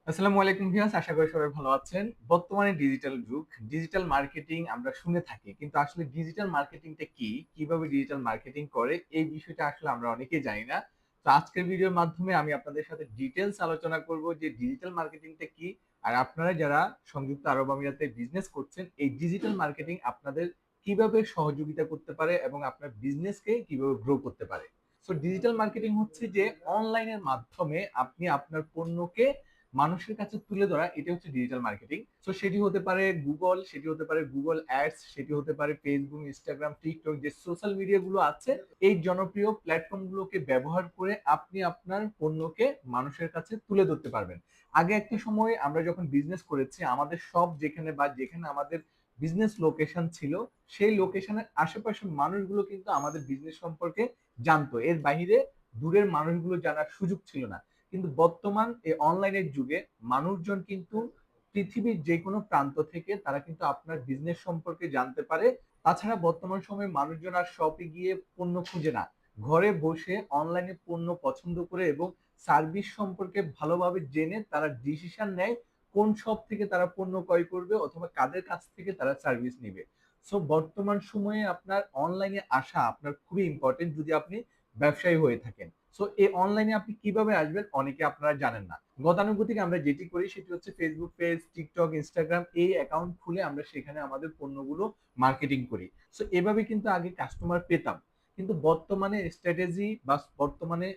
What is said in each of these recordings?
আসসালামু আলাইকুম ভিউয়ার্স, আশা করি সবাই ভালো আছেন। বর্তমানে ডিজিটাল যুগ, ডিজিটাল মার্কেটিং আমরা শুনে থাকি, কিন্তু আসলে ডিজিটাল মার্কেটিংটা কি, কিভাবে ডিজিটাল মার্কেটিং করে এই বিষয়টা আসলে আমরা অনেকেই জানি না। তো আজকের ভিডিওর মাধ্যমে আমি আপনাদের সাথে ডিটেইলস আলোচনা করব যে ডিজিটাল মার্কেটিংটা কি, আর আপনারা যারা সংযুক্ত আরব আমিরাতে বিজনেস করছেন এই ডিজিটাল মার্কেটিং আপনাদের কিভাবে সহযোগিতা করতে পারে এবং আপনার বিজনেসকে কিভাবে গ্রো করতে পারে। সো ডিজিটাল মার্কেটিং হচ্ছে যে অনলাইনের মাধ্যমে আপনি আপনার পণ্যকে মানুষের কাছে তুলে ধরা, এটা হচ্ছে ডিজিটাল মার্কেটিং। সো সেটি হতে পারে গুগল, সেটি হতে পারে গুগল অ্যাডস, সেটি হতে পারে ফেসবুক, ইনস্টাগ্রাম, টিকটক, যে সোশ্যাল মিডিয়া গুলো আছে এই জনপ্রিয় প্ল্যাটফর্ম গুলোকে ব্যবহার করে আপনি আপনার পণ্যকে মানুষের কাছে তুলে ধরতে পারবেন। আগে একটা সময় আমরা যখন বিজনেস করেছি আমাদের সব যেখানে বা যেখানে আমাদের বিজনেস লোকেশন ছিল সেই লোকেশনের আশেপাশের মানুষগুলো কিন্তু আমাদের বিজনেস সম্পর্কে জানতো, এর বাইরে দূরের মানুষগুলো জানার সুযোগ ছিল না। কিন্তু বর্তমান এই অনলাইনের যুগে মানুষজন কিন্তু পৃথিবীর যে কোনো প্রান্ত থেকে তারা কিন্তু আপনার বিজনেস সম্পর্কে জানতে পারে। তাছাড়া বর্তমান সময়ে মানুষজন আর শপে গিয়ে পণ্য খুঁজে না, ঘরে বসে অনলাইনে পণ্য পছন্দ করে এবং সার্ভিস সম্পর্কে ভালোভাবে জেনে তারা ডিসিশন নেয় কোন শপ থেকে তারা পণ্য ক্রয় করবে অথবা কাদের কাছ থেকে তারা সার্ভিস নিবে। সো বর্তমান সময়ে আপনার অনলাইনে আসা আপনার খুবই ইম্পর্টেন্ট যদি আপনি ব্যবসায়ী হয়ে থাকেন। সো এই অনলাইনে আপনি কিভাবে আসবেন অনেকে আপনারা জানেন না। গতানুগতিক আমরা যেটি করি সেটি হচ্ছে ফেসবুক পেজ, টিকটক, ইনস্টাগ্রাম এই অ্যাকাউন্ট খুলে আমরা সেখানে আমাদের পণ্যগুলো মার্কেটিং করি। সো এভাবে কিন্তু আগে কাস্টমার পেতাম, কিন্তু বর্তমানে স্ট্র্যাটেজি বা বর্তমানে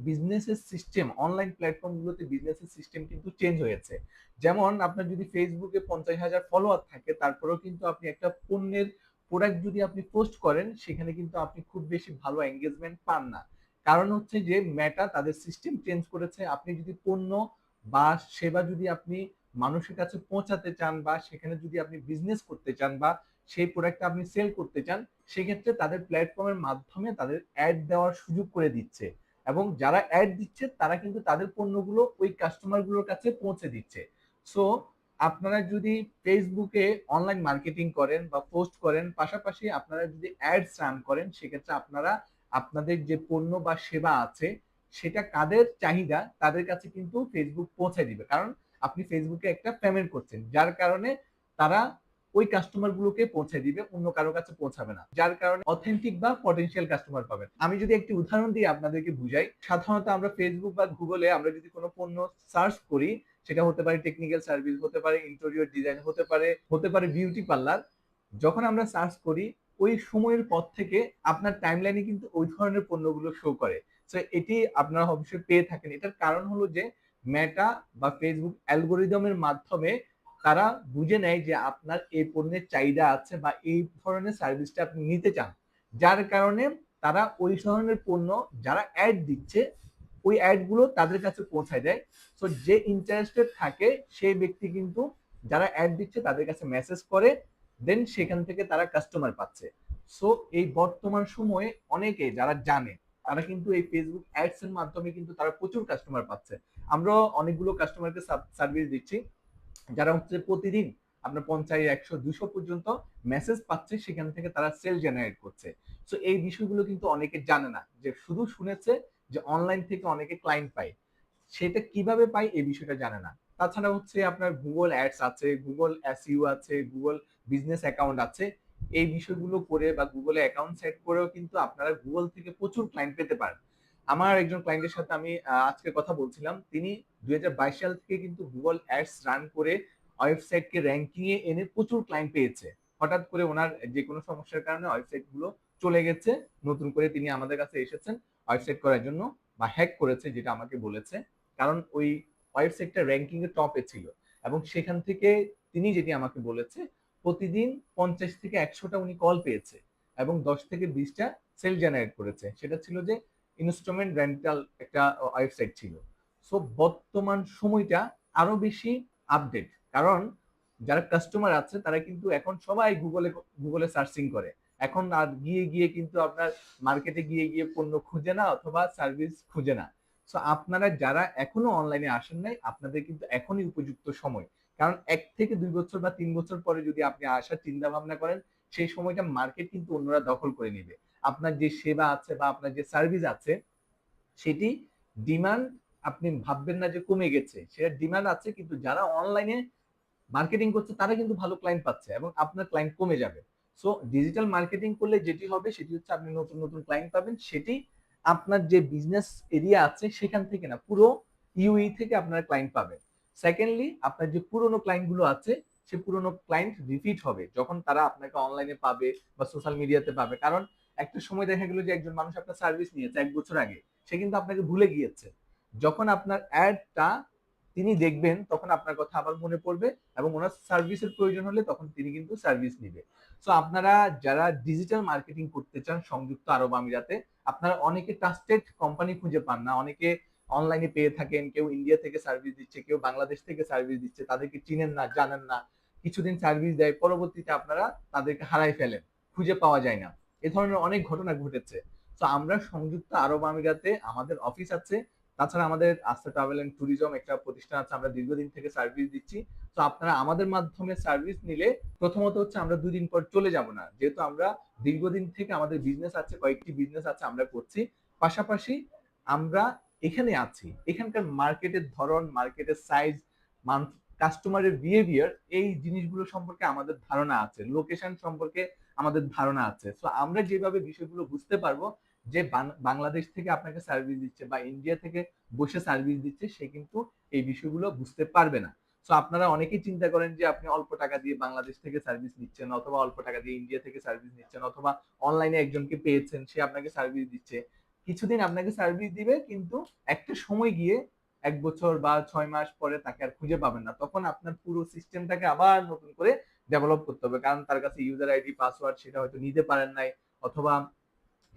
বিজনেসের সিস্টেম, অনলাইন প্ল্যাটফর্ম গুলোতে বিজনেসের সিস্টেম কিন্তু চেঞ্জ হয়েছে। যেমন আপনার যদি ফেসবুকে 50,000 ফলোয়ার থাকে তারপরেও কিন্তু আপনি একটা পণ্যের প্রোডাক্ট যদি আপনি পোস্ট করেন সেখানে কিন্তু আপনি খুব বেশি ভালো এঙ্গেজমেন্ট পান না। কারণ হচ্ছে যে মেটা তাদের সিস্টেম চেঞ্জ করেছে। আপনি যদি পণ্য বা সেবা যদি আপনি মানুষের কাছে পৌঁছাতে চান বা সেখানে যদি আপনি বিজনেস করতে চান বা সেই প্রোডাক্টটা আপনি সেল করতে চান, সেক্ষেত্রে তাদের প্ল্যাটফর্মের মাধ্যমে তাদের অ্যাড দেওয়ার সুযোগ করে দিচ্ছে এবং যারা অ্যাড দিচ্ছে তারা কিন্তু তাদের পণ্যগুলো ওই কাস্টমার গুলোর কাছে পৌঁছে দিচ্ছে। সো আপনারা যদি ফেসবুকে অনলাইন মার্কেটিং করেন বা পোস্ট করেন, পাশাপাশি আপনারা যদি অ্যাডস রান করেন, সেক্ষেত্রে আপনারা আপনাদের যে পণ্য বা সেবা আছে সেটা কাদের চাহিদা তাদের কাছে কিন্তু ফেসবুক পৌঁছে দিবে, কারণ আপনি ফেসবুকে একটা পেমেন্ট করছেন যার কারণে তারা ওই কাস্টমার গুলোকে পৌঁছে দিবে, অন্য কারো কাছে পৌঁছাবে না, যার কারণে অথেন্টিক বা পটেনশিয়াল কাস্টমার পাবেন। আমি যদি একটি উদাহরণ দিয়ে আপনাদেরকে বুঝাই, সাধারণত আমরা ফেসবুক বা গুগলে আমরা যদি কোনো পণ্য সার্চ করি, সেটা হতে পারে টেকনিক্যাল সার্ভিস, হতে পারে ইন্টেরিয়র ডিজাইন, হতে পারে বিউটি পার্লার। যখন আমরা সার্চ করি ওই সময়ের পর থেকে আপনার টাইমলাইনে কিন্তু ওই ধরনের পণ্যগুলো শো করে। সো এটি আপনারা অবশ্যই পেয়ে থাকেন। এটার কারণ হলো যে মেটা বা ফেসবুক অ্যালগোরিদমের মাধ্যমে তারা বুঝে নেয় যে আপনার এই পণ্যের চাহিদা আছে বা এই ধরনের সার্ভিসটা আপনি নিতে চান, যার কারণে তারা ওই ধরনের পণ্য যারা অ্যাড দিচ্ছে ওই অ্যাড গুলো তাদের কাছে পৌঁছায় দেয়। সো যে ইন্টারেস্টেড থাকে সেই ব্যক্তি কিন্তু যারা অ্যাড দিচ্ছে তাদের কাছে মেসেজ করে, দেন সেখান থেকে তারা কাস্টমার পাচ্ছে। সো এই বর্তমান সময়ে অনেকে যারা জানে তারা কিন্তু এই ফেসবুক অ্যাডস এর মাধ্যমে কিন্তু তারা প্রচুর কাস্টমার পাচ্ছে। আমরা অনেকগুলো কাস্টমারকে সার্ভিস দিচ্ছি যারা হচ্ছে প্রতিদিন আপনার 50, 100, 200 পর্যন্ত মেসেজ পাচ্ছে, সেখান থেকে তারা সেল জেনারেট করছে। সো এই বিষয়গুলো কিন্তু অনেকে জানে না, যে শুধু শুনেছে যে অনলাইন থেকে অনেকে ক্লায়েন্ট পায়, সেটা কিভাবে পায় এই বিষয়টা জানে না। তাছাড়া হচ্ছে আপনার গুগল অ্যাডস আছে, গুগল এসইউ আছে, গুগল বিজনেস অ্যাকাউন্ট আছে। এই বিষয়গুলো করে বা গুগলে অ্যাকাউন্ট সেট করেও কিন্তু আপনারা গুগল থেকে প্রচুর ক্লায়েন্ট পেতে পারেন। আমার একজন ক্লায়েন্টের সাথে আমি আজকে কথা বলছিলাম, তিনি 2022 সাল থেকে কিন্তু গুগল অ্যাডস রান করে ওয়েবসাইটকে র্যাঙ্কিং এ এনে প্রচুর ক্লায়েন্ট পেয়েছে। হঠাৎ করে ওনার যে কোনো সমস্যার কারণে ওয়েবসাইট গুলো চলে গেছে, নতুন করে তিনি আমাদের কাছে এসেছেন ওয়েবসাইট করার জন্য, বা হ্যাক করেছে যেটা আমাকে বলেছে, কারণ ওই ওয়েবসাইটটা র্যাঙ্কিং এর টপে ছিল। এবং সেখান থেকে তিনি যেটি আমাকে বলেছে, প্রতিদিন 50 থেকে 100টা উনি কল পেয়েছে এবং 10 থেকে 20টা সেল জেনারেট করেছে। সেটা ছিল যে ইনস্ট্রুমেন্ট রেন্টাল একটা ওয়েবসাইট ছিল। সো বর্তমান সময়টা আরো বেশি আপডেট, কারণ যারা কাস্টমার আছে তারা কিন্তু এখন সবাই গুগলে সার্চিং করে। এখন আর গিয়ে গিয়ে কিন্তু আপনার মার্কেটে গিয়ে গিয়ে পণ্য খুঁজে না অথবা সার্ভিস খুঁজে না। সো আপনারা যারা এখনো অনলাইনে আসেন নাই আপনাদের কিন্তু এখনই উপযুক্ত সময়, কারণ 1 থেকে 2 বছর বা 3 বছর পরে যদি আপনি আসার চিন্তা ভাবনা করেন, সেই সময়টা মার্কেট কিন্তু অন্যরা দখল করে নিবে। আপনার যে সেবা আছে বা আপনার যে সার্ভিস আছে সেটি ডিমান্ড আপনি ভাববেন না যে কমে গেছে, সেটার ডিমান্ড আছে, কিন্তু যারা অনলাইনে মার্কেটিং করছে তারা কিন্তু ভালো ক্লায়েন্ট পাচ্ছে এবং আপনার ক্লায়েন্ট কমে যাবে। সো ডিজিটাল মার্কেটিং করলে যেটি হবে সেটি হচ্ছে আপনি নতুন নতুন ক্লায়েন্ট পাবেন, সেটি আপনার যে বিজনেস এরিয়া আছে সেখান থেকে না, পুরো ইউই থেকে আপনার ক্লায়েন্ট পাবেন। সেকেন্ডলি, আপনার যে পুরনো ক্লায়েন্ট গুলো আছে, সে পুরনো ক্লায়েন্ট রিপিট হবে যখন তারা আপনাকে অনলাইনে পাবে বা সোশ্যাল মিডিয়াতে পাবে। কারণ একটা সময় দেখা গেল যে একজন মানুষ আপনার সার্ভিস নিয়েছে 1 বছর আগে, সে কিন্তু আপনাকে ভুলে গিয়েছে। যখন আপনার অ্যাডটা তিনি দেখবেন তখন আপনার কথা আবার মনে পড়বে এবং ওনার সার্ভিসের প্রয়োজন হলে তখন তিনি কিন্তু সার্ভিস নিবে। সো আপনারা যারা ডিজিটাল মার্কেটিং করতে চান সংযুক্ত আরব আমিরাতে, আপনারা অনেকে ট্রাস্টেড কোম্পানি খুঁজে পান না, অনেকে অনলাইনে পেয়ে থাকেন, কেউ ইন্ডিয়া থেকে সার্ভিস দিচ্ছে, কেউ বাংলাদেশ থেকে সার্ভিস দিচ্ছে, তাদেরকে চিনেন না, জানেন না, কিছুদিন সার্ভিস দেয়, পরবর্তীতে আপনারা তাদেরকে হারাই ফেলেন, খুঁজে পাওয়া যায় না। এ ধরনের অনেক ঘটনা ঘটেছে। তো আমরা সংযুক্ত আরব আমিরাতে আমাদের অফিস আছে, তাছাড়া আমাদের আস্থা ট্রাভেল এন্ড ট্যুরিজম একটা প্রতিষ্ঠান আছে, আমরা দীর্ঘদিন থেকে সার্ভিস দিচ্ছি। তো আপনারা আমাদের মাধ্যমে সার্ভিস নিলে প্রথমত হচ্ছে আমরা 2 দিন পর চলে যাব না, যেহেতু আমরা দীর্ঘদিন থেকে আমাদের বিজনেস আছে, কয়েকটি বিজনেস আছে আমরা করছি, পাশাপাশি আমরা এখানে আছি, এখানকার মার্কেটের ধরন, মার্কেটের সাইজ, কাস্টমারের বিহেভিয়ার, এই জিনিসগুলো সম্পর্কে আমাদের ধারণা আছে, লোকেশন সম্পর্কে আমাদের ধারণা আছে। তো আমরা যেভাবে বিষয়গুলো বুঝতে পারবো যে বাংলাদেশ থেকে আপনাকে সার্ভিস দিচ্ছে বা ইন্ডিয়া থেকে বসে সার্ভিস দিচ্ছে, সে কিন্তু এই বিষয়গুলো বুঝতে পারবে না। সো আপনারা অনেকেই চিন্তা করেন যে আপনি অল্প টাকা দিয়ে বাংলাদেশ থেকে সার্ভিস নিচ্ছেন, অথবা অল্প টাকা দিয়ে ইন্ডিয়া থেকে সার্ভিস নিচ্ছেন, অথবা অনলাইনে একজনকে পেয়েছেন, সে আপনাকে সার্ভিস দিচ্ছে। কিছুদিন আপনাকে সার্ভিস দিবে, কিন্তু একটা সময় গিয়ে 1 বছর বা 6 মাস পরে তাকে আর খুঁজে পাবেন না, তখন আপনার পুরো সিস্টেমটাকে আবার নতুন করে ডেভেলপ করতে হবে, কারণ তার কাছে ইউজার আইডি পাসওয়ার্ড সেটা হয়তো নিতে পারেন নাই, অথবা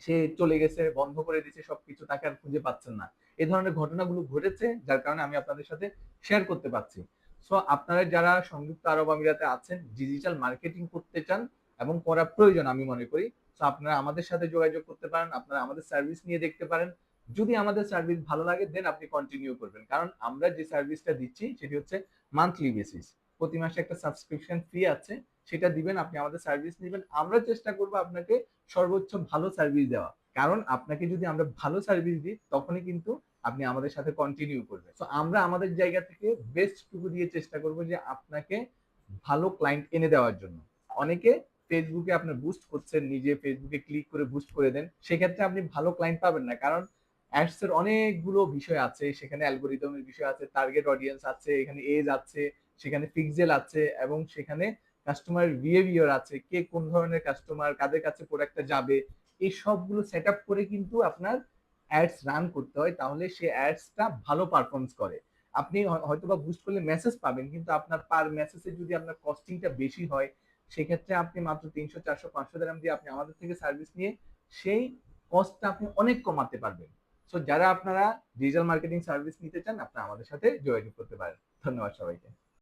সে চলে গেছে, বন্ধ করে দিয়েছে সবকিছু, তাকে আর খুঁজে পাচ্ছেন না। এই ধরনের ঘটনাগুলো ঘটেছে, যার কারণে আমি আপনাদের সাথে শেয়ার করতে পারছি। সো আপনারা যারা সংযুক্ত আরব আমিরাতে আছেন, ডিজিটাল মার্কেটিং করতে চান এবং করা প্রয়োজন আমি মনে করি, তো আপনারা আমাদের সাথে যোগাযোগ করতে পারেন, আপনারা আমাদের সার্ভিস নিয়ে দেখতে পারেন। যদি আমাদের সার্ভিস ভালো লাগে দেন আপনি কন্টিনিউ করবেন, কারণ আমরা যে সার্ভিসটা দিচ্ছি সেটি হচ্ছে মান্থলি বেসিস, প্রতি মাসে একটা সাবস্ক্রিপশন ফি আছে, সেটা দিবেন, আপনি আমাদের সার্ভিস নেবেন, আমরা চেষ্টা করব আপনাকে সর্বোচ্চ ভালো সার্ভিস দেওয়া। কারণ আপনাকে যদি আমরা ভালো সার্ভিস দিই তখনই কিন্তু আপনি আমাদের সাথে কন্টিনিউ করবেন। তো আমরা আমাদের জায়গা থেকে বেস্ট টুকু দিয়ে চেষ্টা করব যে আপনাকে ভালো ক্লায়েন্ট এনে দেওয়ার জন্য। অনেকে ফেসবুকে আপনার বুস্ট করছেন, নিজে ফেসবুকে ক্লিক করে বুস্ট করে দেন, সেক্ষেত্রে আপনি ভালো ক্লায়েন্ট পাবেন না, কারণ অ্যাডস এর অনেকগুলো বিষয় আছে, সেখানে অ্যালগোরিদমের বিষয় আছে, টার্গেট অডিয়েন্স আছে, এখানে এজ আছে, সেখানে পিক্সেল আছে, এবং সেখানে কাস্টমার বিহেভিয়ার আছে, কে কোন ধরনের কাস্টমার, কাদের কাছে প্রোডাক্টটা যাবে, এই সবগুলো সেট আপ করে কিন্তু আপনার অ্যাডস রান করতে হয়, তাহলে সে অ্যাডসটা ভালো পারফরমেন্স করে। আপনি হয়তোবা বুস্ট করলে মেসেজ পাবেন, কিন্তু আপনার পার মেসেজে যদি আপনার কস্টিংটা বেশি হয়, সেক্ষেত্রে আপনি মাত্র 300, 400, 500 দিয়ে আপনি আমাদের থেকে সার্ভিস নিয়ে সেই কস্টটা আপনি অনেক কমাতে পারবেন। সো যারা আপনারা ডিজিটাল মার্কেটিং সার্ভিস নিতে চান, আপনারা আমাদের সাথে যোগাযোগ করতে পারেন। ধন্যবাদ সবাইকে।